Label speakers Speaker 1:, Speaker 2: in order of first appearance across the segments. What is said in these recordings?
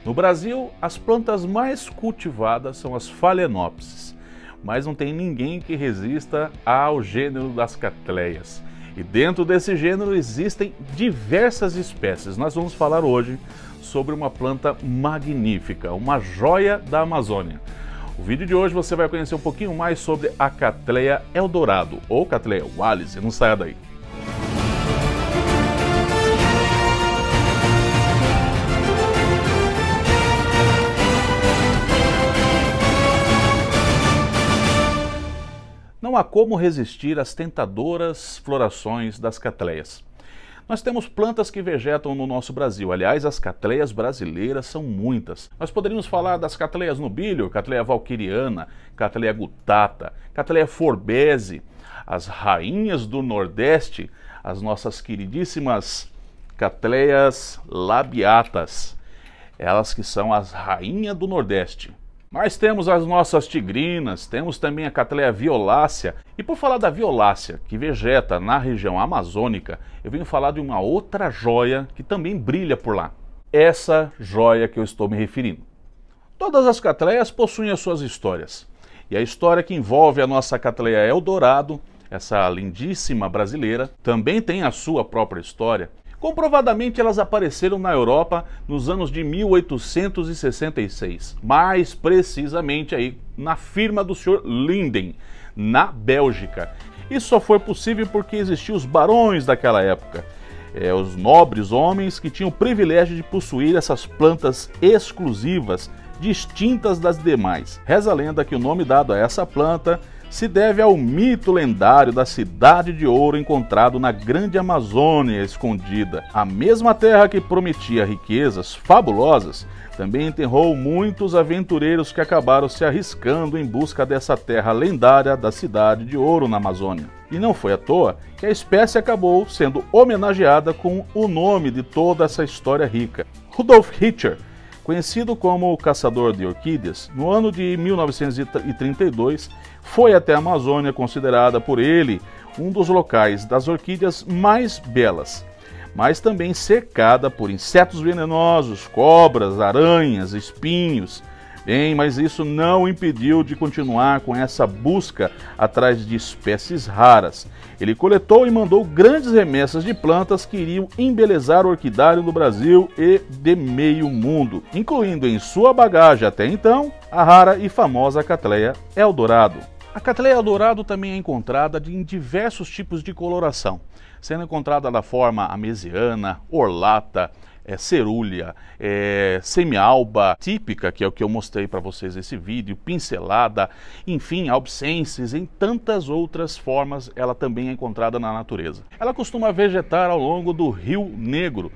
Speaker 1: No Brasil, as plantas mais cultivadas são as Phalaenopsis, mas não tem ninguém que resista ao gênero das catleias. E dentro desse gênero existem diversas espécies. Nós vamos falar hoje sobre uma planta magnífica, uma joia da Amazônia. No vídeo de hoje você vai conhecer um pouquinho mais sobre a Cattleya eldorado, ou Cattleya wallisii. Não saia daí. Não há como resistir às tentadoras florações das catleias. Nós temos plantas que vegetam no nosso Brasil. Aliás, as catleias brasileiras são muitas. Nós poderíamos falar das Cattleias nubilio, Cattleya valquiriana, Cattleya gutata, Cattleya forbesi, as rainhas do Nordeste, as nossas queridíssimas Cattleias labiatas, elas que são as rainhas do Nordeste. Mas temos as nossas tigrinas, temos também a Cattleya violácea. E por falar da violácea, que vegeta na região amazônica, eu venho falar de uma outra joia que também brilha por lá. Essa joia que eu estou me referindo. Todas as Cattleias possuem as suas histórias. E a história que envolve a nossa Cattleya eldorado, essa lindíssima brasileira, também tem a sua própria história. Comprovadamente elas apareceram na Europa nos anos de 1866, mais precisamente aí na firma do Sr. Linden, na Bélgica. Isso só foi possível porque existiam os barões daquela época, os nobres homens que tinham o privilégio de possuir essas plantas exclusivas, distintas das demais. Reza a lenda que o nome dado a essa planta se deve ao mito lendário da Cidade de Ouro encontrado na Grande Amazônia escondida. A mesma terra que prometia riquezas fabulosas também enterrou muitos aventureiros que acabaram se arriscando em busca dessa terra lendária da Cidade de Ouro na Amazônia. E não foi à toa que a espécie acabou sendo homenageada com o nome de toda essa história rica. Rudolf Richter, conhecido como o caçador de orquídeas, no ano de 1932, foi até a Amazônia, considerada por ele um dos locais das orquídeas mais belas, mas também cercada por insetos venenosos, cobras, aranhas, espinhos. Bem, mas isso não o impediu de continuar com essa busca atrás de espécies raras. Ele coletou e mandou grandes remessas de plantas que iriam embelezar o orquidário do Brasil e de meio mundo, incluindo em sua bagagem até então a rara e famosa Cattleya eldorado. A Cattleya eldorado também é encontrada em diversos tipos de coloração, sendo encontrada da forma amesiana, orlata, cerúlea, semialba típica, que é o que eu mostrei para vocês nesse vídeo, pincelada, enfim, albicensses, em tantas outras formas ela também é encontrada na natureza. Ela costuma vegetar ao longo do Rio Negro,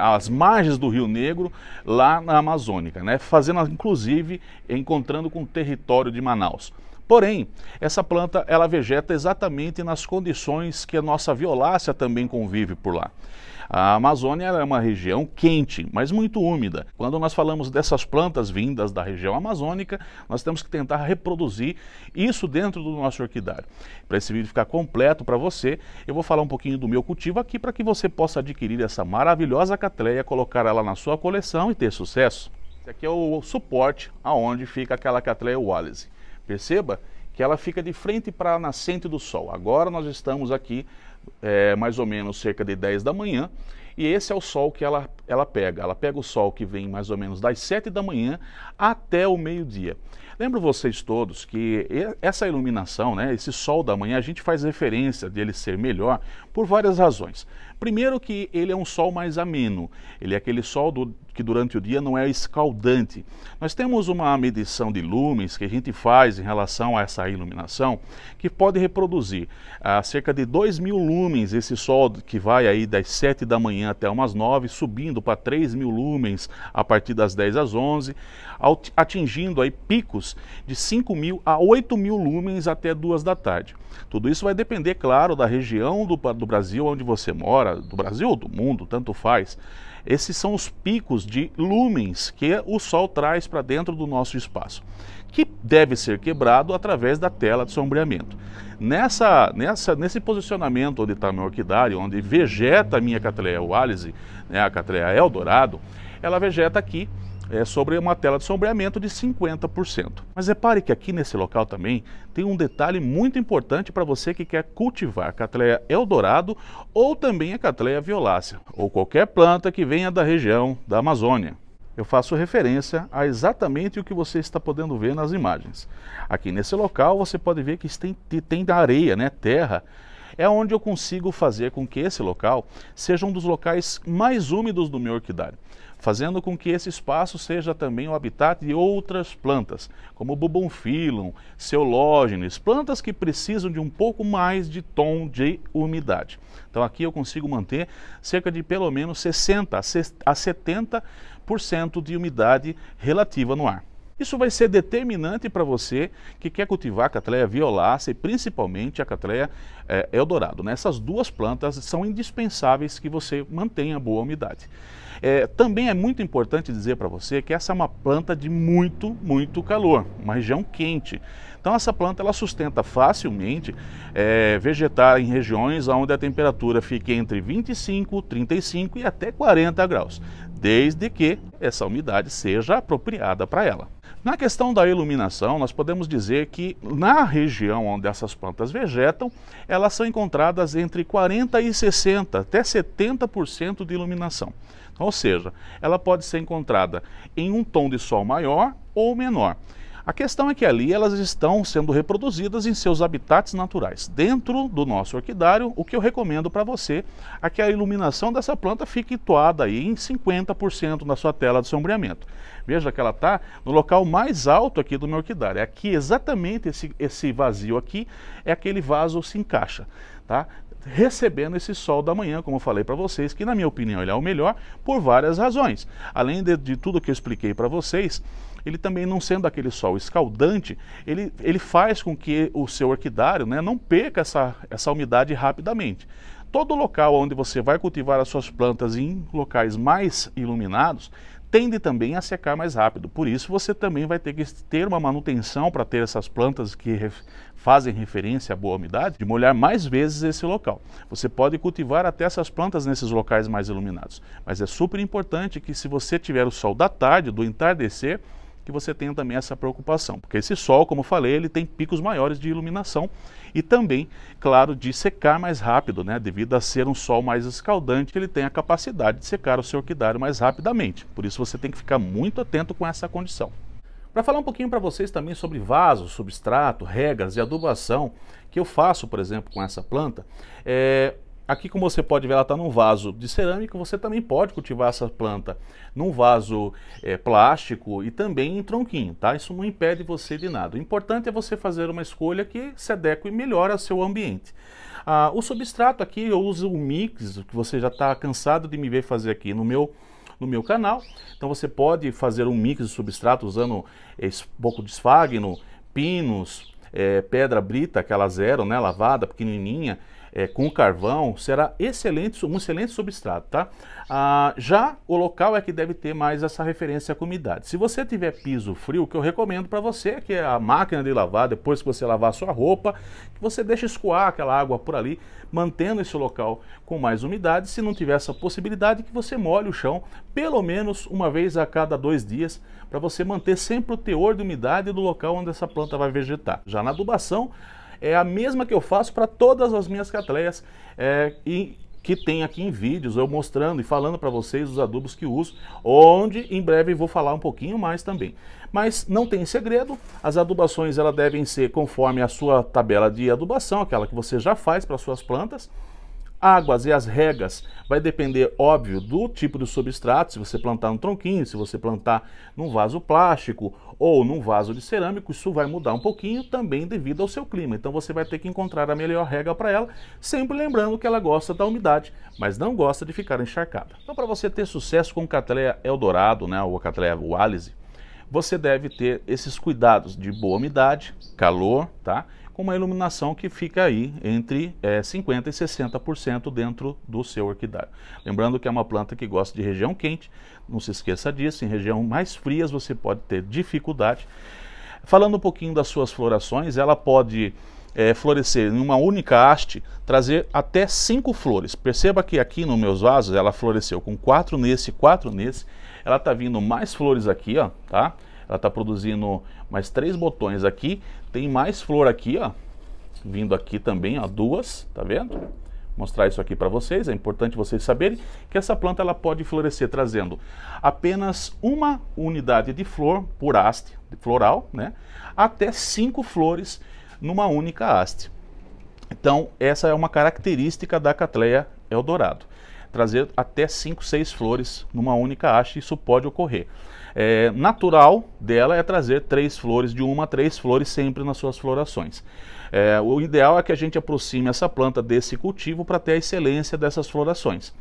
Speaker 1: às margens do Rio Negro, lá na Amazônica, fazendo inclusive, encontrando com o território de Manaus. Porém, essa planta ela vegeta exatamente nas condições que a nossa violácea também convive por lá. A Amazônia é uma região quente, mas muito úmida. Quando nós falamos dessas plantas vindas da região amazônica, nós temos que tentar reproduzir isso dentro do nosso orquidário. Para esse vídeo ficar completo para você, eu vou falar um pouquinho do meu cultivo aqui para que você possa adquirir essa maravilhosa Cattleya, colocar ela na sua coleção e ter sucesso. Esse aqui é o suporte aonde fica aquela Cattleya wallisii. Perceba que ela fica de frente para a nascente do sol. Agora nós estamos aqui mais ou menos cerca de 10 da manhã e esse é o sol que ela pega. Ela pega o sol que vem mais ou menos das 7 da manhã até o meio-dia. Lembro vocês todos que essa iluminação, esse sol da manhã, a gente faz referência dele ser melhor por várias razões. Primeiro que ele é um sol mais ameno, ele é aquele sol que durante o dia não é escaldante. Nós temos uma medição de lumens que a gente faz em relação a essa iluminação, que pode reproduzir a cerca de 2.000 lumens, esse sol que vai aí das 7 da manhã até umas 9, subindo para 3.000 lumens a partir das 10 às 11, atingindo aí picos de 5.000 a 8.000 lumens até 2 da tarde. Tudo isso vai depender, claro, da região do Brasil onde você mora, do Brasil ou do mundo, tanto faz. Esses são os picos de lumens que o Sol traz para dentro do nosso espaço, que deve ser quebrado através da tela de sombreamento. Nesse posicionamento onde está meu orquidário, onde vegeta a minha Cattleya wallisii, a Cattleya eldorado, ela vegeta aqui sobre uma tela de sombreamento de 50%. Mas repare que aqui nesse local também tem um detalhe muito importante para você que quer cultivar a Cattleya Eldorado ou também a Cattleya violácea, ou qualquer planta que venha da região da Amazônia. Eu faço referência a exatamente o que você está podendo ver nas imagens. Aqui nesse local você pode ver que tem areia, né, terra. É onde eu consigo fazer com que esse local seja um dos locais mais úmidos do meu orquidário, fazendo com que esse espaço seja também o habitat de outras plantas, como Bubomphyllum, Ceológenes, plantas que precisam de um pouco mais de tom de umidade. Então aqui eu consigo manter cerca de pelo menos 60 a 70% de umidade relativa no ar. Isso vai ser determinante para você que quer cultivar a Cattleya violácea e principalmente a Cattleya Eldorado. Essas duas plantas são indispensáveis que você mantenha boa umidade. Também é muito importante dizer para você que essa é uma planta de muito calor, uma região quente. Então essa planta ela sustenta facilmente vegetar em regiões onde a temperatura fique entre 25, 35 e até 40 graus, desde que essa umidade seja apropriada para ela. Na questão da iluminação, nós podemos dizer que na região onde essas plantas vegetam, elas são encontradas entre 40 e 60, até 70% de iluminação. Ou seja, ela pode ser encontrada em um tom de sol maior ou menor. A questão é que ali elas estão sendo reproduzidas em seus habitats naturais. Dentro do nosso orquidário, o que eu recomendo para você é que a iluminação dessa planta fique situada aí em 50% na sua tela de sombreamento. Veja que ela está no local mais alto aqui do meu orquidário. Aqui, exatamente esse vazio aqui, é aquele vaso se encaixa, tá? Recebendo esse sol da manhã, como eu falei para vocês, que na minha opinião ele é o melhor por várias razões. Além de tudo que eu expliquei para vocês, ele também não sendo aquele sol escaldante, ele faz com que o seu orquidário, né, não perca essa umidade rapidamente. Todo local onde você vai cultivar as suas plantas em locais mais iluminados, tende também a secar mais rápido. Por isso você também vai ter que ter uma manutenção para ter essas plantas que fazem referência à boa umidade, de molhar mais vezes esse local. Você pode cultivar até essas plantas nesses locais mais iluminados, mas é super importante que se você tiver o sol da tarde, do entardecer, que você tenha também essa preocupação, porque esse sol, como eu falei, ele tem picos maiores de iluminação e também, claro, de secar mais rápido, né? Devido a ser um sol mais escaldante, ele tem a capacidade de secar o seu orquidário mais rapidamente, por isso você tem que ficar muito atento com essa condição. Para falar um pouquinho para vocês também sobre vasos, substrato, regas e adubação, que eu faço, por exemplo, com essa planta, aqui, como você pode ver, ela está num vaso de cerâmica. Você também pode cultivar essa planta num vaso plástico e também em tronquinho, tá? Isso não impede você de nada. O importante é você fazer uma escolha que se adeque melhor ao seu ambiente. O substrato aqui eu uso o mix, que você já está cansado de me ver fazer aqui no meu canal. Então você pode fazer um mix de substrato usando um pouco de esfagno, pinos, pedra brita, aquela zero, né, lavada, pequenininha, com carvão, será um excelente substrato, tá? Já o local é que deve ter mais essa referência à umidade. Se você tiver piso frio, o que eu recomendo para você é que a máquina de lavar, depois que você lavar a sua roupa, que você deixe escoar aquela água por ali, mantendo esse local com mais umidade. Se não tiver essa possibilidade, que você molhe o chão pelo menos uma vez a cada 2 dias, para você manter sempre o teor de umidade do local onde essa planta vai vegetar. Já na adubação, é a mesma que eu faço para todas as minhas Cattleyas e que tem aqui em vídeos, eu mostrando e falando para vocês os adubos que uso, onde em breve vou falar um pouquinho mais também. Mas não tem segredo, as adubações elas devem ser conforme a sua tabela de adubação, aquela que você já faz para suas plantas. Águas e as regas vai depender, óbvio, do tipo de substrato, se você plantar no tronquinho, se você plantar num vaso plástico ou num vaso de cerâmico, isso vai mudar um pouquinho também devido ao seu clima. Então você vai ter que encontrar a melhor rega para ela, sempre lembrando que ela gosta da umidade, mas não gosta de ficar encharcada. Então para você ter sucesso com Cattleya Eldorado, né, ou Cattleya Wallacea, você deve ter esses cuidados de boa umidade, calor, tá? Com uma iluminação que fica aí entre 50% e 60% dentro do seu orquidário. Lembrando que é uma planta que gosta de região quente, não se esqueça disso, em região mais frias você pode ter dificuldade. Falando um pouquinho das suas florações, ela pode florescer em uma única haste, trazer até 5 flores. Perceba que aqui nos meus vasos ela floresceu com 4 nesse, 4 nesse. ela tá vindo mais flores aqui, ó, tá? Ela tá produzindo mais 3 botões aqui, tem mais flor aqui, ó, vindo aqui também, ó, 2, tá vendo? Vou mostrar isso aqui para vocês, é importante vocês saberem que essa planta ela pode florescer trazendo apenas uma unidade de flor por haste floral, né? Até 5 flores numa única haste. Então, essa é uma característica da Cattleya Eldorado. Trazer até 5, 6 flores numa única haste, isso pode ocorrer. Natural dela é trazer 3 flores, de 1 a 3 flores sempre nas suas florações. O ideal é que a gente aproxime essa planta desse cultivo para ter a excelência dessas florações.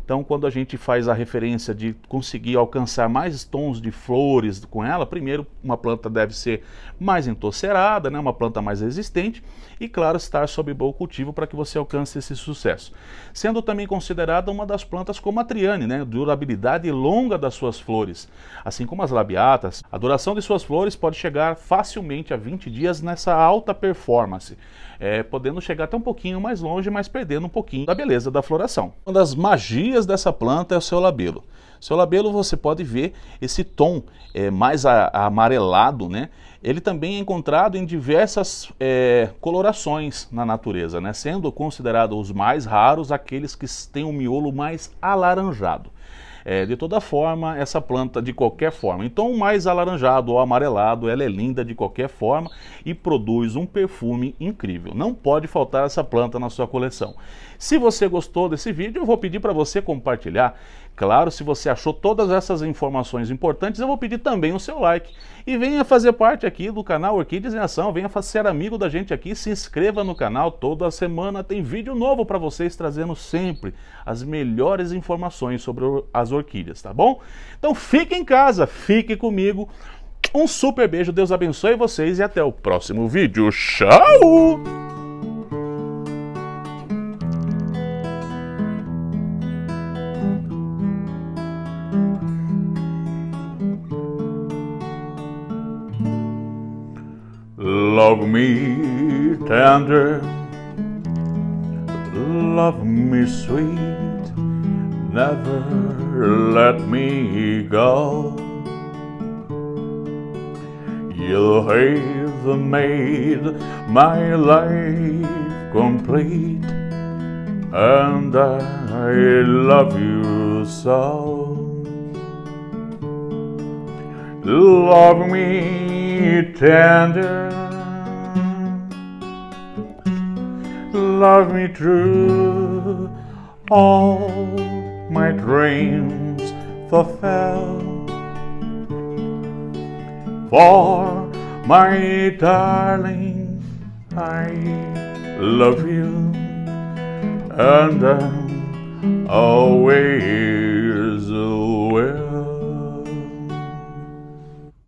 Speaker 1: Então, quando a gente faz a referência de conseguir alcançar mais tons de flores com ela, primeiro, uma planta deve ser mais entosserada, né? Uma planta mais resistente e, claro, estar sob bom cultivo para que você alcance esse sucesso. Sendo também considerada uma das plantas como a Triane, né? Durabilidade longa das suas flores, assim como as labiatas. A duração de suas flores pode chegar facilmente a 20 dias nessa alta performance, podendo chegar até um pouquinho mais longe, mas perdendo um pouquinho da beleza da floração. Uma das magias dessa planta é o seu labelo. Seu labelo, você pode ver esse tom mais amarelado, né? Ele também é encontrado em diversas colorações na natureza, né? Sendo considerados os mais raros aqueles que têm um miolo mais alaranjado. De toda forma, essa planta de qualquer forma, em tom mais alaranjado ou amarelado, ela é linda de qualquer forma e produz um perfume incrível. Não pode faltar essa planta na sua coleção. Se você gostou desse vídeo, eu vou pedir para você compartilhar. Claro, se você achou todas essas informações importantes, eu vou pedir também o seu like. E venha fazer parte aqui do canal Orquídeas em Ação, venha ser amigo da gente aqui, se inscreva no canal, toda semana tem vídeo novo para vocês, trazendo sempre as melhores informações sobre as orquídeas, tá bom? Então fique em casa, fique comigo, um super beijo, Deus abençoe vocês e até o próximo vídeo, tchau! Love me tender, love me sweet, never let me go. You have made my life complete, and I love you so. Love me tender, love me true, all my dreams fulfill. For my darling, I love you, and I'll always